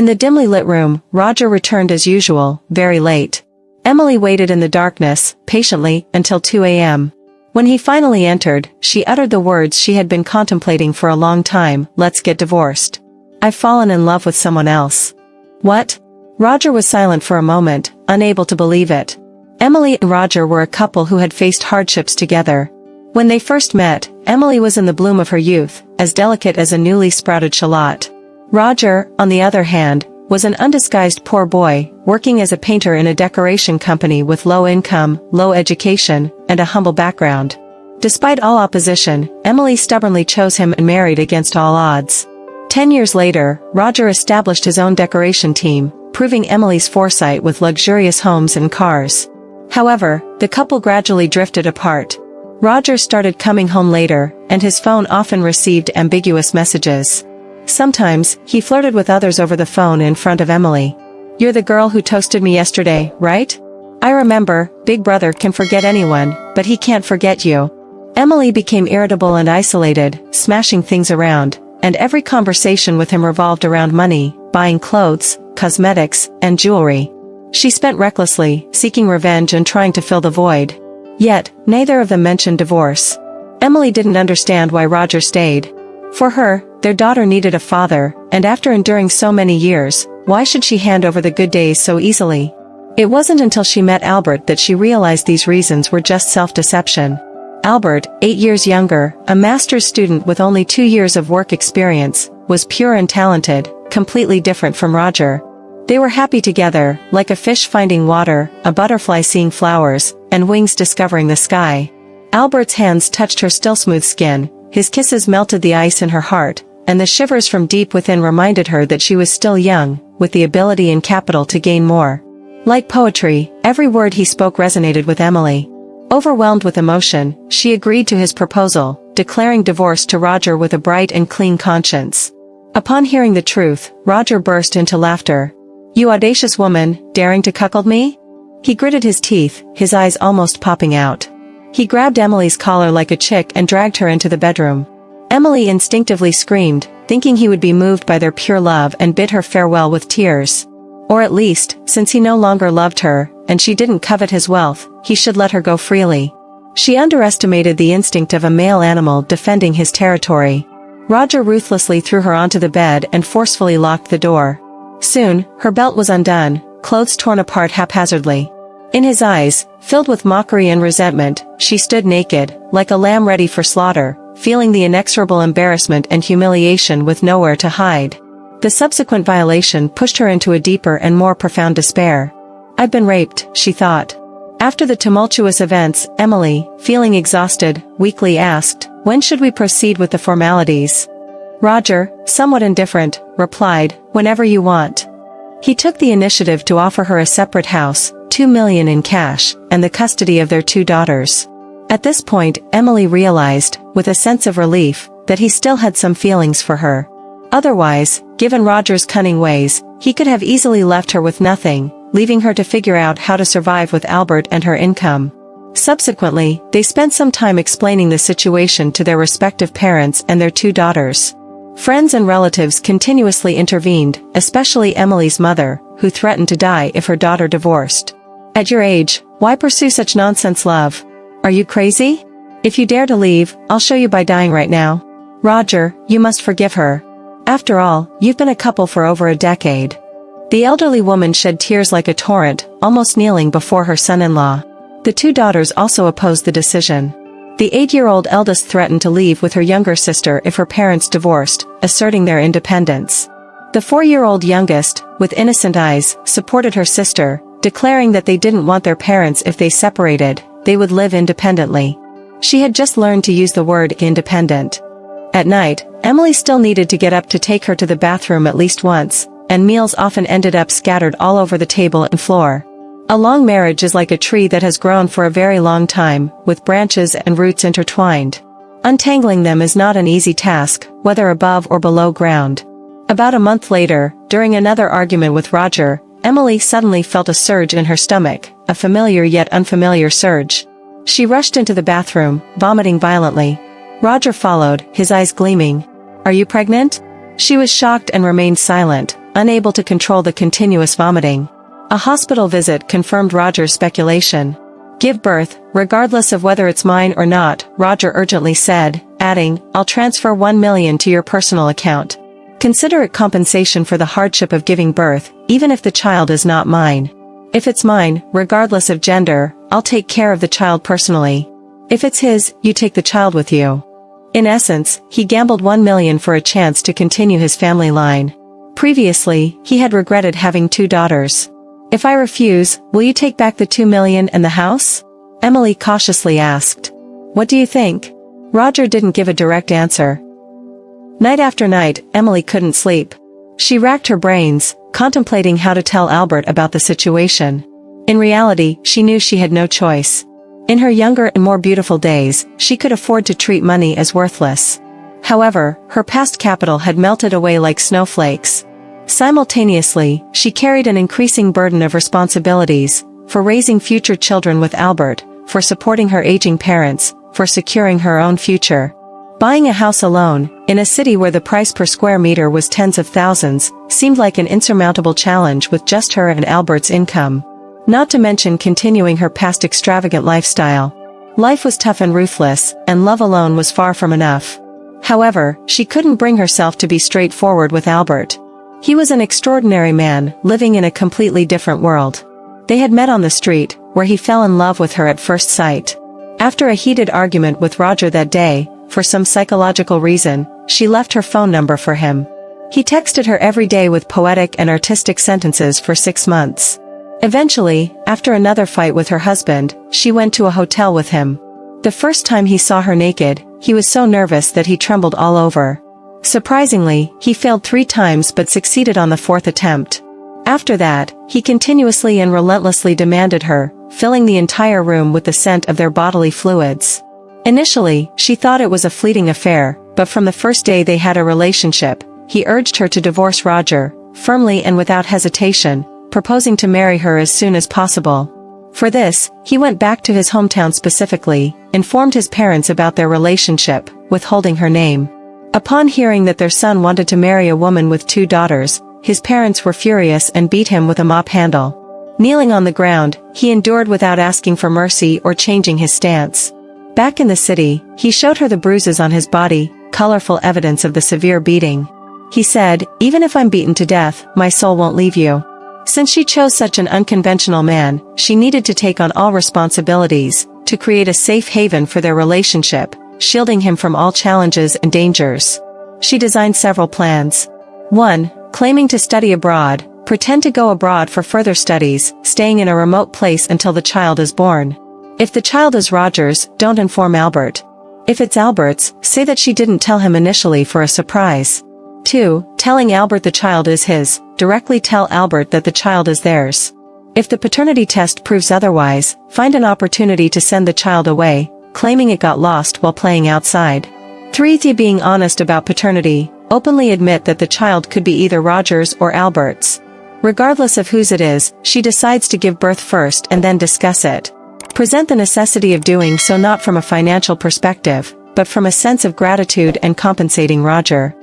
In the dimly lit room, Roger returned as usual, very late. Emily waited in the darkness, patiently, until 2 a.m. When he finally entered, she uttered the words she had been contemplating for a long time, "Let's get divorced. I've fallen in love with someone else." "What?" Roger was silent for a moment, unable to believe it. Emily and Roger were a couple who had faced hardships together. When they first met, Emily was in the bloom of her youth, as delicate as a newly sprouted shallot. Roger, on the other hand, was an undisguised poor boy, working as a painter in a decoration company with low income, low education, and a humble background. Despite all opposition, Emily stubbornly chose him and married against all odds. 10 years later, Roger established his own decoration team, proving Emily's foresight with luxurious homes and cars. However, the couple gradually drifted apart. Roger started coming home later, and his phone often received ambiguous messages. Sometimes, he flirted with others over the phone in front of Emily. "You're the girl who toasted me yesterday, right? I remember, Big Brother can forget anyone, but he can't forget you." Emily became irritable and isolated, smashing things around, and every conversation with him revolved around money, buying clothes, cosmetics, and jewelry. She spent recklessly, seeking revenge and trying to fill the void. Yet, neither of them mentioned divorce. Emily didn't understand why Roger stayed. For her, their daughter needed a father, and after enduring so many years, why should she hand over the good days so easily? It wasn't until she met Albert that she realized these reasons were just self-deception. Albert, 8 years younger, a master's student with only 2 years of work experience, was pure and talented, completely different from Roger. They were happy together, like a fish finding water, a butterfly seeing flowers, and wings discovering the sky. Albert's hands touched her still smooth skin, his kisses melted the ice in her heart, and the shivers from deep within reminded her that she was still young, with the ability and capital to gain more. Like poetry, every word he spoke resonated with Emily. Overwhelmed with emotion, she agreed to his proposal, declaring divorce to Roger with a bright and clean conscience. Upon hearing the truth, Roger burst into laughter. "You audacious woman, daring to cuckold me?" He gritted his teeth, his eyes almost popping out. He grabbed Emily's collar like a chick and dragged her into the bedroom. Emily instinctively screamed, thinking he would be moved by their pure love and bid her farewell with tears. Or at least, since he no longer loved her, and she didn't covet his wealth, he should let her go freely. She underestimated the instinct of a male animal defending his territory. Roger ruthlessly threw her onto the bed and forcefully locked the door. Soon, her belt was undone, clothes torn apart haphazardly. In his eyes, filled with mockery and resentment, she stood naked, like a lamb ready for slaughter, feeling the inexorable embarrassment and humiliation with nowhere to hide. The subsequent violation pushed her into a deeper and more profound despair. "I've been raped," she thought. After the tumultuous events, Emily, feeling exhausted, weakly asked, "When should we proceed with the formalities?" Roger, somewhat indifferent, replied, "Whenever you want." He took the initiative to offer her a separate house, $2 million in cash, and the custody of their 2 daughters. At this point, Emily realized, with a sense of relief, that he still had some feelings for her. Otherwise, given Roger's cunning ways, he could have easily left her with nothing, leaving her to figure out how to survive with Albert and her income. Subsequently, they spent some time explaining the situation to their respective parents and their 2 daughters. Friends and relatives continuously intervened, especially Emily's mother, who threatened to die if her daughter divorced. "At your age, why pursue such nonsense, love? Are you crazy? If you dare to leave, I'll show you by dying right now. Roger, you must forgive her. After all, you've been a couple for over a decade." The elderly woman shed tears like a torrent, almost kneeling before her son-in-law. The 2 daughters also opposed the decision. The 8-year-old eldest threatened to leave with her younger sister if her parents divorced, asserting their independence. The 4-year-old youngest, with innocent eyes, supported her sister, declaring that they didn't want their parents if they separated, they would live independently. She had just learned to use the word independent. At night, Emily still needed to get up to take her to the bathroom at least once, and meals often ended up scattered all over the table and floor. A long marriage is like a tree that has grown for a very long time, with branches and roots intertwined. Untangling them is not an easy task, whether above or below ground. About a month later, during another argument with Roger, Emily suddenly felt a surge in her stomach, a familiar yet unfamiliar surge. She rushed into the bathroom, vomiting violently. Roger followed, his eyes gleaming. "Are you pregnant?" She was shocked and remained silent, unable to control the continuous vomiting. A hospital visit confirmed Roger's speculation. "Give birth, regardless of whether it's mine or not," Roger urgently said, adding, "I'll transfer $1 million to your personal account. Consider it compensation for the hardship of giving birth, even if the child is not mine. If it's mine, regardless of gender, I'll take care of the child personally. If it's his, you take the child with you." In essence, he gambled $1 million for a chance to continue his family line. Previously, he had regretted having 2 daughters. "If I refuse, will you take back the $2 million and the house?" Emily cautiously asked. "What do you think?" Roger didn't give a direct answer. Night after night, Emily couldn't sleep. She racked her brains, contemplating how to tell Albert about the situation. In reality, she knew she had no choice. In her younger and more beautiful days, she could afford to treat money as worthless. However, her past capital had melted away like snowflakes. Simultaneously, she carried an increasing burden of responsibilities, for raising future children with Albert, for supporting her aging parents, for securing her own future. Buying a house alone, in a city where the price per square meter was tens of thousands, seemed like an insurmountable challenge with just her and Albert's income. Not to mention continuing her past extravagant lifestyle. Life was tough and ruthless, and love alone was far from enough. However, she couldn't bring herself to be straightforward with Albert. He was an extraordinary man, living in a completely different world. They had met on the street, where he fell in love with her at first sight. After a heated argument with Roger that day, for some psychological reason, she left her phone number for him. He texted her every day with poetic and artistic sentences for 6 months. Eventually, after another fight with her husband, she went to a hotel with him. The first time he saw her naked, he was so nervous that he trembled all over. Surprisingly, he failed 3 times but succeeded on the 4th attempt. After that, he continuously and relentlessly demanded her, filling the entire room with the scent of their bodily fluids. Initially, she thought it was a fleeting affair, but from the first day they had a relationship, he urged her to divorce Roger, firmly and without hesitation, proposing to marry her as soon as possible. For this, he went back to his hometown specifically, informed his parents about their relationship, withholding her name. Upon hearing that their son wanted to marry a woman with 2 daughters, his parents were furious and beat him with a mop handle. Kneeling on the ground, he endured without asking for mercy or changing his stance. Back in the city, he showed her the bruises on his body, colorful evidence of the severe beating. He said, "Even if I'm beaten to death, my soul won't leave you." Since she chose such an unconventional man, she needed to take on all responsibilities, to create a safe haven for their relationship, shielding him from all challenges and dangers. She designed several plans. 1. Claiming to study abroad, pretend to go abroad for further studies, staying in a remote place until the child is born. If the child is Roger's, don't inform Albert. If it's Albert's, say that she didn't tell him initially for a surprise. 2. Telling Albert the child is his, directly tell Albert that the child is theirs. If the paternity test proves otherwise, find an opportunity to send the child away, claiming it got lost while playing outside. 3. Being honest about paternity, openly admit that the child could be either Roger's or Albert's. Regardless of whose it is, she decides to give birth first and then discuss it. Present the necessity of doing so not from a financial perspective, but from a sense of gratitude and compensating Roger.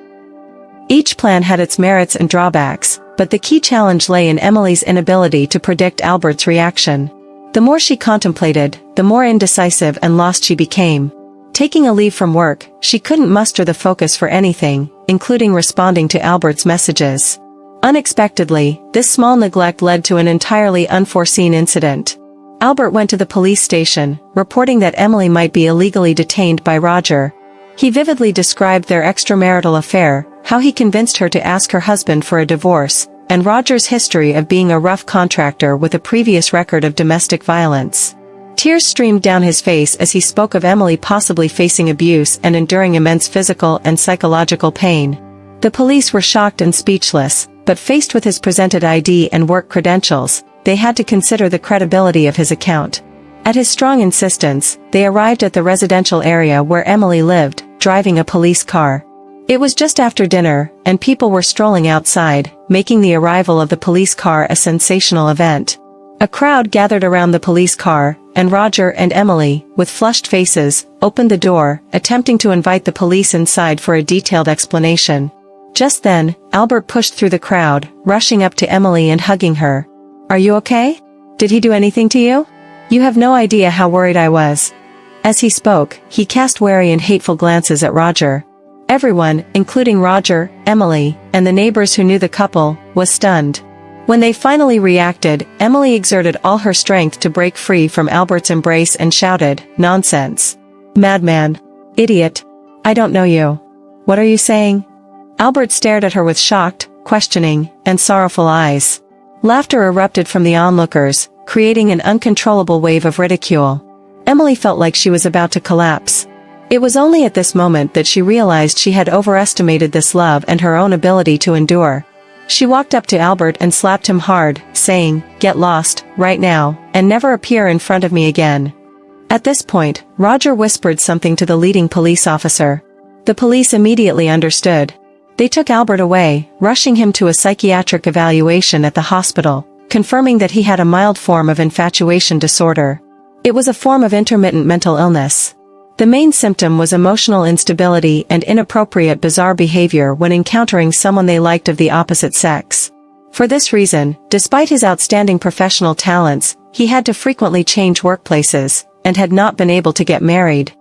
Each plan had its merits and drawbacks, but the key challenge lay in Emily's inability to predict Albert's reaction. The more she contemplated, the more indecisive and lost she became. Taking a leave from work, she couldn't muster the focus for anything, including responding to Albert's messages. Unexpectedly, this small neglect led to an entirely unforeseen incident. Albert went to the police station, reporting that Emily might be illegally detained by Roger. He vividly described their extramarital affair, how he convinced her to ask her husband for a divorce, and Roger's history of being a rough contractor with a previous record of domestic violence. Tears streamed down his face as he spoke of Emily possibly facing abuse and enduring immense physical and psychological pain. The police were shocked and speechless, but faced with his presented ID and work credentials, they had to consider the credibility of his account. At his strong insistence, they arrived at the residential area where Emily lived, driving a police car. It was just after dinner, and people were strolling outside, making the arrival of the police car a sensational event. A crowd gathered around the police car, and Roger and Emily, with flushed faces, opened the door, attempting to invite the police inside for a detailed explanation. Just then, Albert pushed through the crowd, rushing up to Emily and hugging her. "Are you okay? Did he do anything to you? You have no idea how worried I was." As he spoke, he cast wary and hateful glances at Roger. Everyone, including Roger, Emily, and the neighbors who knew the couple, was stunned. When they finally reacted, Emily exerted all her strength to break free from Albert's embrace and shouted, "Nonsense. Madman. Idiot. I don't know you. What are you saying?" Albert stared at her with shocked, questioning, and sorrowful eyes. Laughter erupted from the onlookers, creating an uncontrollable wave of ridicule. Emily felt like she was about to collapse. It was only at this moment that she realized she had overestimated this love and her own ability to endure. She walked up to Albert and slapped him hard, saying, "Get lost, right now, and never appear in front of me again." At this point, Roger whispered something to the leading police officer. The police immediately understood. They took Albert away, rushing him to a psychiatric evaluation at the hospital, confirming that he had a mild form of infatuation disorder. It was a form of intermittent mental illness. The main symptom was emotional instability and inappropriate bizarre behavior when encountering someone they liked of the opposite sex. For this reason, despite his outstanding professional talents, he had to frequently change workplaces, and had not been able to get married.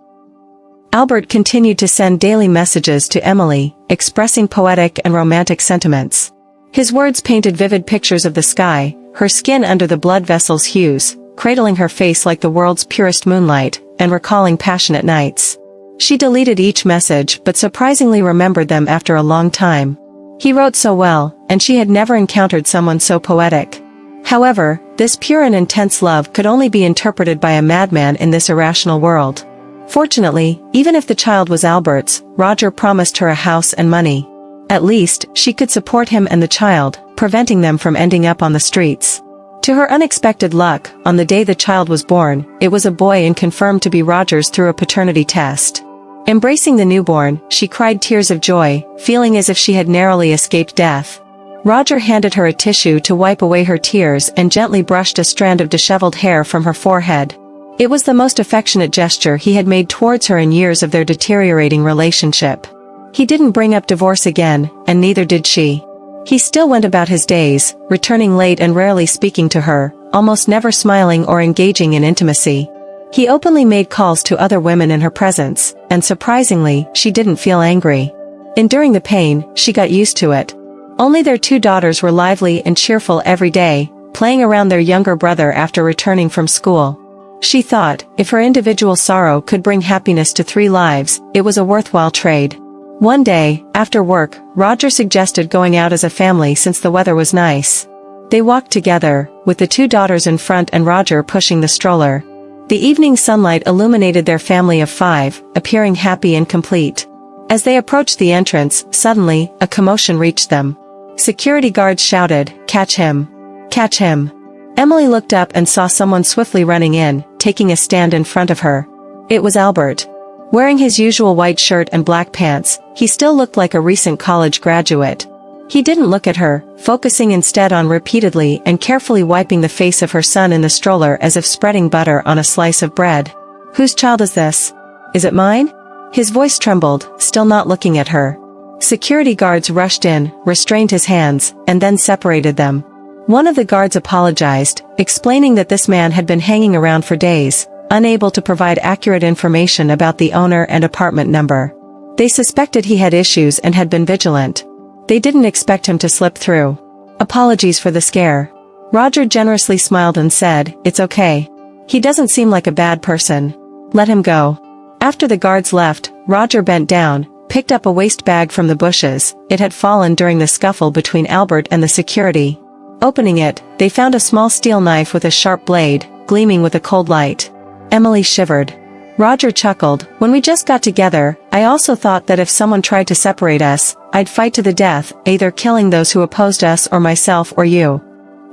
Albert continued to send daily messages to Emily, expressing poetic and romantic sentiments. His words painted vivid pictures of the sky, her skin under the blood vessel's hues, cradling her face like the world's purest moonlight, and recalling passionate nights. She deleted each message but surprisingly remembered them after a long time. He wrote so well, and she had never encountered someone so poetic. However, this pure and intense love could only be interpreted by a madman in this irrational world. Fortunately, even if the child was Albert's, Roger promised her a house and money. At least, she could support him and the child, preventing them from ending up on the streets. To her unexpected luck, on the day the child was born, it was a boy and confirmed to be Roger's through a paternity test. Embracing the newborn, she cried tears of joy, feeling as if she had narrowly escaped death. Roger handed her a tissue to wipe away her tears and gently brushed a strand of disheveled hair from her forehead. It was the most affectionate gesture he had made towards her in years of their deteriorating relationship. He didn't bring up divorce again, and neither did she. He still went about his days, returning late and rarely speaking to her, almost never smiling or engaging in intimacy. He openly made calls to other women in her presence, and surprisingly, she didn't feel angry. Enduring the pain, she got used to it. Only their 2 daughters were lively and cheerful every day, playing around their younger brother after returning from school. She thought, if her individual sorrow could bring happiness to 3 lives, it was a worthwhile trade. One day, after work, Roger suggested going out as a family since the weather was nice. They walked together, with the 2 daughters in front and Roger pushing the stroller. The evening sunlight illuminated their family of 5, appearing happy and complete. As they approached the entrance, suddenly, a commotion reached them. Security guards shouted, "Catch him! Catch him!" Emily looked up and saw someone swiftly running in, taking a stand in front of her. It was Albert. Wearing his usual white shirt and black pants, he still looked like a recent college graduate. He didn't look at her, focusing instead on repeatedly and carefully wiping the face of her son in the stroller as if spreading butter on a slice of bread. "Whose child is this? Is it mine?" His voice trembled, still not looking at her. Security guards rushed in, restrained his hands, and then separated them. One of the guards apologized, explaining that this man had been hanging around for days, unable to provide accurate information about the owner and apartment number. They suspected he had issues and had been vigilant. They didn't expect him to slip through. "Apologies for the scare." Roger generously smiled and said, "It's okay. He doesn't seem like a bad person. Let him go." After the guards left, Roger bent down, picked up a waste bag from the bushes. It had fallen during the scuffle between Albert and the security. Opening it, they found a small steel knife with a sharp blade, gleaming with a cold light. Emily shivered. Roger chuckled, "When we just got together, I also thought that if someone tried to separate us, I'd fight to the death, either killing those who opposed us or myself or you."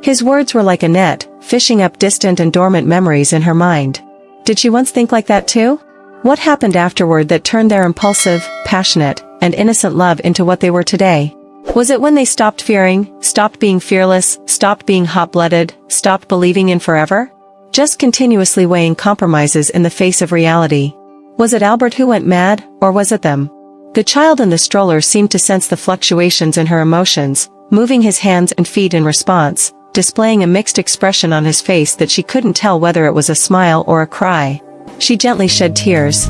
His words were like a net, fishing up distant and dormant memories in her mind. Did she once think like that too? What happened afterward that turned their impulsive, passionate, and innocent love into what they were today? Was it when they stopped fearing, stopped being fearless, stopped being hot-blooded, stopped believing in forever? Just continuously weighing compromises in the face of reality. Was it Albert who went mad, or was it them? The child in the stroller seemed to sense the fluctuations in her emotions, moving his hands and feet in response, displaying a mixed expression on his face that she couldn't tell whether it was a smile or a cry. She gently shed tears.